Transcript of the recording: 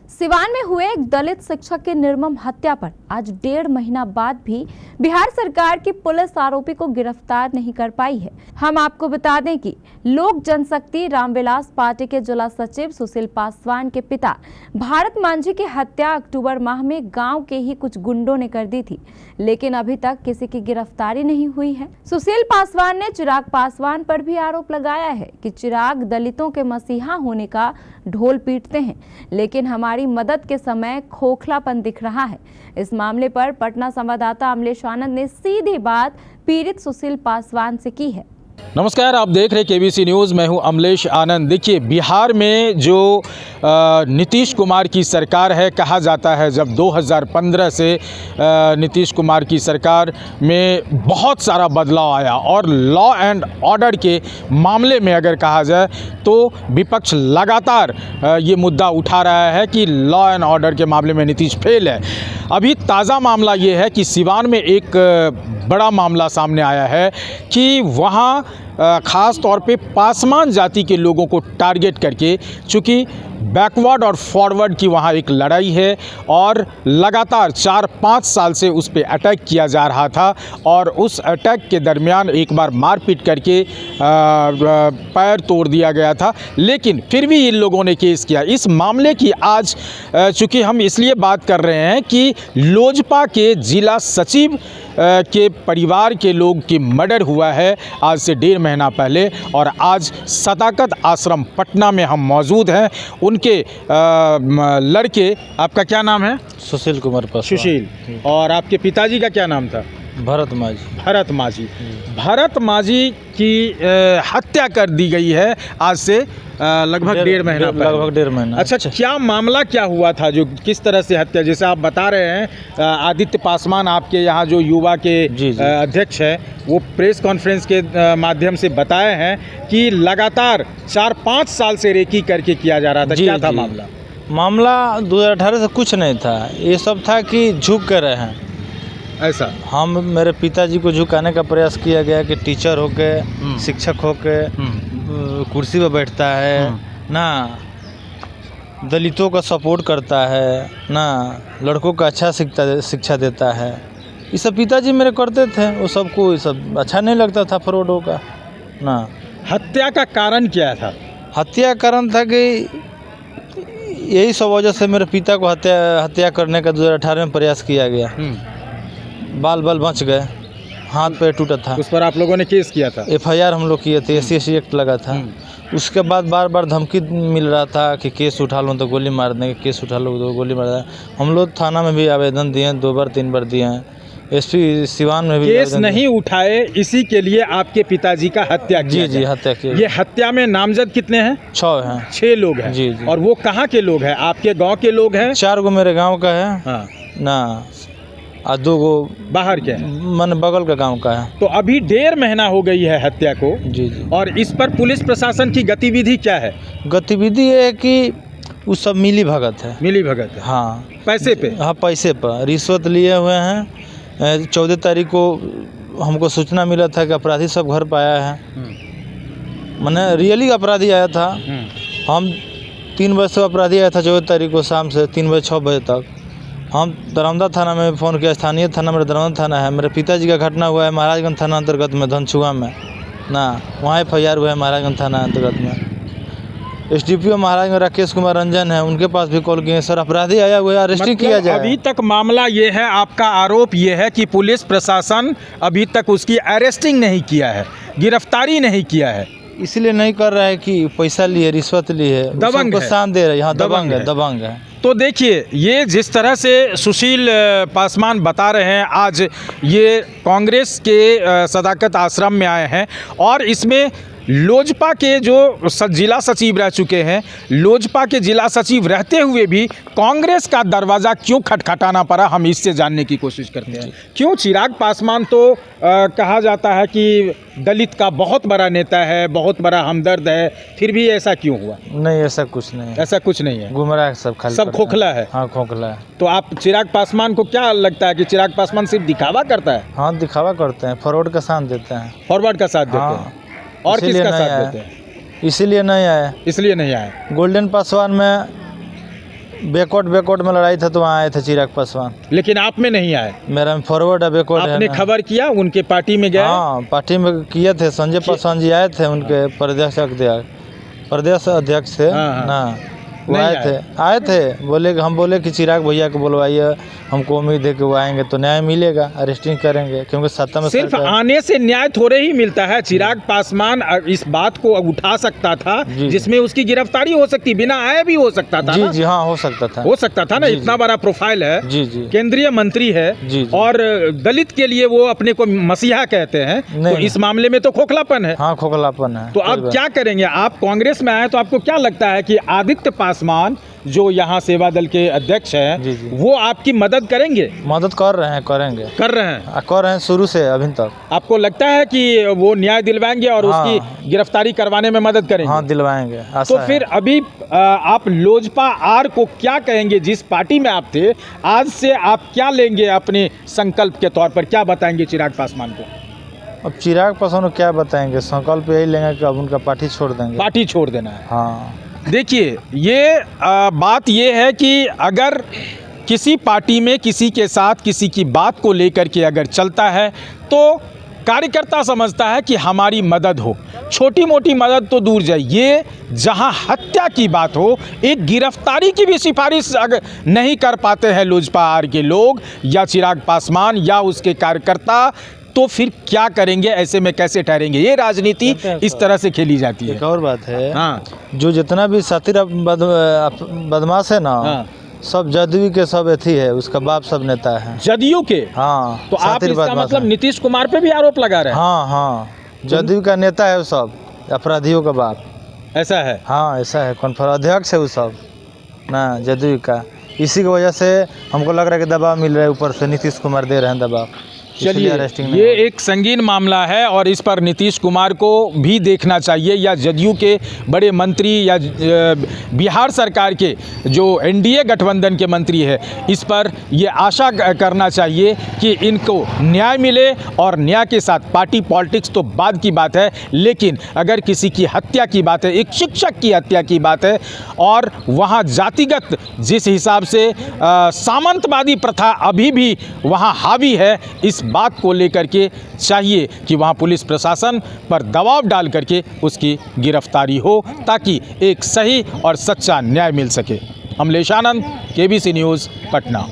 सिवान में हुए एक दलित शिक्षक की निर्मम हत्या पर आज 1.5 महीना बाद भी बिहार सरकार की पुलिस आरोपी को गिरफ्तार नहीं कर पाई है। हम आपको बता दें कि लोक जनशक्ति रामविलास पार्टी के जिला सचिव सुशील पासवान के पिता भारत मांझी की हत्या अक्टूबर माह में गांव के ही कुछ गुंडों ने कर दी थी, लेकिन अभी तक किसी की गिरफ्तारी नहीं हुई है। सुशील पासवान ने चिराग पासवान पर भी आरोप लगाया है कि चिराग दलितों के मसीहा होने का ढोल पीटते हैं, लेकिन हमारी मदद के समय खोखलापन दिख रहा है। इस मामले पर पटना संवाददाता अमलेश आनंद ने सीधी बात पीड़ित सुशील पासवान से की है। नमस्कार, आप देख रहे केबीसी न्यूज़। मैं हूं अमलेश आनंद। देखिए, बिहार में जो नीतीश कुमार की सरकार है, कहा जाता है जब 2015 से नीतीश कुमार की सरकार में बहुत सारा बदलाव आया और लॉ एंड ऑर्डर के मामले में अगर कहा जाए तो विपक्ष लगातार ये मुद्दा उठा रहा है कि लॉ एंड ऑर्डर के मामले में नीतीश फेल है। अभी ताज़ा मामला ये है कि सिवान में एक बड़ा मामला सामने आया है कि वहाँ ख़ास तौर पे पासवान जाति के लोगों को टारगेट करके, चूँकि बैकवर्ड और फॉरवर्ड की वहाँ एक लड़ाई है और लगातार 4-5 साल से उस पर अटैक किया जा रहा था और उस अटैक के दरमियान एक बार मारपीट करके पैर तोड़ दिया गया था, लेकिन फिर भी इन लोगों ने केस किया। इस मामले की आज चूँकि हम इसलिए बात कर रहे हैं कि लोजपा के जिला सचिव के परिवार के लोग की मर्डर हुआ है आज से 1.5 महीना पहले और आज सदाकत आश्रम पटना में हम मौजूद हैं। उनके लड़के, आपका क्या नाम है? सुशील कुमार पासवान। सुशील। और आपके पिताजी का क्या नाम था? भरत मांझी। भरत मांझी। भरत मांझी की हत्या कर दी गई है आज से लगभग 1.5 महीना पहले। लगभग 1.5 महीना। अच्छा, क्या मामला क्या हुआ था, जो किस तरह से हत्या? जैसे आप बता रहे हैं आदित्य पासवान आपके यहाँ जो युवा के अध्यक्ष हैं, वो प्रेस कॉन्फ्रेंस के माध्यम से बताए हैं कि लगातार 4-5 साल से रेकी करके किया जा रहा था। क्या था मामला? मामला 2018 से कुछ नहीं था, ये सब था कि झुक कर रहे हैं ऐसा। हम मेरे पिताजी को झुकाने का प्रयास किया गया कि टीचर होके, शिक्षक होके कुर्सी पर बैठता है ना, दलितों का सपोर्ट करता है ना, लड़कों का अच्छा शिक्षा देता है। ये सब पिताजी मेरे करते थे, वो सबको ये सब अच्छा नहीं लगता था फ्रॉडों का ना। हत्या का कारण क्या था? हत्या कारण था कि यही सब वजह से मेरे पिता को हत्या करने का 2018 में प्रयास किया गया। बाल बच गए, हाथ पैर टूटा था। उस पर आप लोगों ने केस किया था? FIR हम लोग किए थे, SC एक्ट लगा था। उसके बाद बार बार धमकी मिल रहा था कि केस उठा लो तो गोली मार देंगे, केस उठा लो तो गोली मार देंगे। हम लोग थाना में भी आवेदन दिए हैं, 2 बार 3 बार दिए हैं। SP सिवान में भी केस नहीं उठाए, इसी के लिए आपके पिताजी का हत्या किया? जी, हत्या की। ये हत्या में नामजद कितने हैं? 6 हैं। 6 लोग हैं। जी। और वो कहाँ के लोग हैं? आपके गांव के लोग हैं? 4 गो मेरे गांव का है। हाँ। ना, और 2 गो बाहर के, मन बगल का गांव का है। तो अभी 1.5 महीना हो गई है हत्या को। जी। और इस पर पुलिस प्रशासन की गतिविधि क्या है? गतिविधि ये है कि वो सब मिली भगत है। मिली भगत है? हाँ, पैसे पे? हाँ, पैसे पर रिश्वत लिए हुए हैं। 14 तारीख को हमको सूचना मिला था कि अपराधी सब घर पर आया है। मैंने रियली अपराधी आया था। हम 3 बजे से अपराधी आया था 14 तारीख को शाम से 3 बजे 6 बजे तक। हम दरौंदा थाना में फ़ोन किया, स्थानीय थाना मेरा दरौंदा थाना है। मेरे पिताजी का घटना हुआ है महाराजगंज थाना अंतर्गत में, धनछुआ में ना, वहाँ FIR हुआ है महाराजगंज थाना अंतर्गत में। SDPO महाराजगंज राकेश कुमार रंजन है, उनके पास भी कॉल किए, सर अपराधी आया हुआ है, अरेस्टिंग किया जाए। अभी तक मामला ये है, आपका आरोप ये है कि पुलिस प्रशासन अभी तक उसकी अरेस्टिंग नहीं किया है, गिरफ्तारी नहीं किया है। इसलिए नहीं कर रहा है कि पैसा लिए, रिश्वत लिए, दबंग है, शान दे रहे हैं। हाँ, दबंग है। तो देखिए, ये जिस तरह से सुशील पासवान बता रहे हैं, आज ये कांग्रेस के सदाकत आश्रम में आए हैं और इसमें लोजपा के जो जिला सचिव रह चुके हैं, लोजपा के जिला सचिव रहते हुए भी कांग्रेस का दरवाज़ा क्यों खटखटाना पड़ा, हम इससे जानने की कोशिश करते हैं। क्यों? चिराग पासवान तो कहा जाता है कि दलित का बहुत बड़ा नेता है, बहुत बड़ा हमदर्द है, फिर भी ऐसा क्यों हुआ? नहीं, ऐसा कुछ नहीं है। ऐसा कुछ नहीं है, गुमराह सब, खाली सब खोखला है। हाँ, खोखला है। तो आप चिराग पासवान को क्या लगता है कि चिराग पासवान सिर्फ दिखावा करता है? हाँ, दिखावा करते हैं, फॉरवर्ड का साथ देते हैं। फॉरवर्ड का साथ देते हैं। और किसका साथ देते हैं? इसीलिए नहीं आए। इसलिए नहीं आए। गोल्डन पासवान में बैकवर्ड में लड़ाई था तो वहाँ आए थे चिराग पासवान। लेकिन आप में नहीं आए। मेरा फॉरवर्ड है, बैकवर्ड है आपने ना। खबर किया उनके पार्टी में गए? हाँ, पार्टी में किए थे। संजय पासवान जी आए थे, उनके प्रदेश अध्यक्ष थे हाँ। ना, वो नहीं आए थे। बोले कि हम बोले कि चिराग भैया को बुलवाइए, हमको उम्मीद है कि वो आएंगे तो न्याय मिलेगा, अरेस्टिंग करेंगे, क्योंकि सत्ता में सिर्फ आने से न्याय थोड़े ही मिलता है। चिराग पासवान इस बात को उठा सकता था जिसमें उसकी गिरफ्तारी हो सकती, बिना आए भी हो सकता था। जी हाँ, हो सकता था ना। इतना बड़ा प्रोफाइल है, केंद्रीय मंत्री है और दलित के लिए वो अपने को मसीहा कहते हैं, तो इस मामले में तो खोखलापन है। हाँ, खोखलापन है। तो अब क्या करेंगे? आप कांग्रेस में आए तो आपको क्या लगता है कि आदित्य पासवान जो यहाँ सेवा दल के अध्यक्ष हैं वो आपकी मदद करेंगे? मदद कर रहे हैं, कर रहे हैं शुरू से अभी तक। आपको लगता है कि वो न्याय दिलवाएंगे और उसकी गिरफ्तारी करवाने में मदद करेंगे? हाँ, दिलवाएंगे। तो फिर अभी आप लोजपा आर को क्या कहेंगे? जिस पार्टी में आप थे, आज से आप क्या लेंगे अपने संकल्प के तौर पर, क्या बताएंगे चिराग पासवान को? अब चिराग पासवान को क्या बताएंगे, संकल्प यही लेंगे कि अब उनका पार्टी छोड़ देंगे। पार्टी छोड़ देना है। हाँ, देखिए ये बात ये है कि अगर किसी पार्टी में किसी के साथ किसी की बात को लेकर के अगर चलता है तो कार्यकर्ता समझता है कि हमारी मदद हो। छोटी मोटी मदद तो दूर जाइए, जहां हत्या की बात हो, एक गिरफ्तारी की भी सिफारिश अगर नहीं कर पाते हैं लोजपा आर के लोग या चिराग पासवान या उसके कार्यकर्ता, तो फिर क्या करेंगे? ऐसे में कैसे ठहरेंगे? ये राजनीति इस तरह से खेली जाती है। एक और बात है, हाँ, जो जितना भी साथी बदमाश है ना, हाँ, सब जदयू के सब अथी है, उसका बाप सब नेता है जदयू के। हाँ, तो आप इसका मतलब नीतीश कुमार पे भी आरोप लगा रहे हैं? हाँ, जदयू का नेता है वो सब, अपराधियों का बाप। ऐसा है? हाँ, ऐसा है। कॉन्फ्रेंस अध्यक्ष है वो सब ना, जदयू का। इसी की वजह से हमको लग रहा है कि दबाव मिल रहा है, ऊपर से नीतीश कुमार दे रहे हैं दबाव। चलिए, ये एक संगीन मामला है और इस पर नीतीश कुमार को भी देखना चाहिए या जदयू के बड़े मंत्री या बिहार सरकार के जो एनडीए गठबंधन के मंत्री है, इस पर ये आशा करना चाहिए कि इनको न्याय मिले। और न्याय के साथ पार्टी पॉलिटिक्स तो बाद की बात है, लेकिन अगर किसी की हत्या की बात है, एक शिक्षक की हत्या की बात है और वहाँ जातिगत जिस हिसाब से सामंतवादी प्रथा अभी भी वहाँ हावी है, इस बात को लेकर के चाहिए कि वहां पुलिस प्रशासन पर दबाव डाल करके उसकी गिरफ्तारी हो ताकि एक सही और सच्चा न्याय मिल सके। अमलेश आनंद, केबीसी न्यूज़, पटना।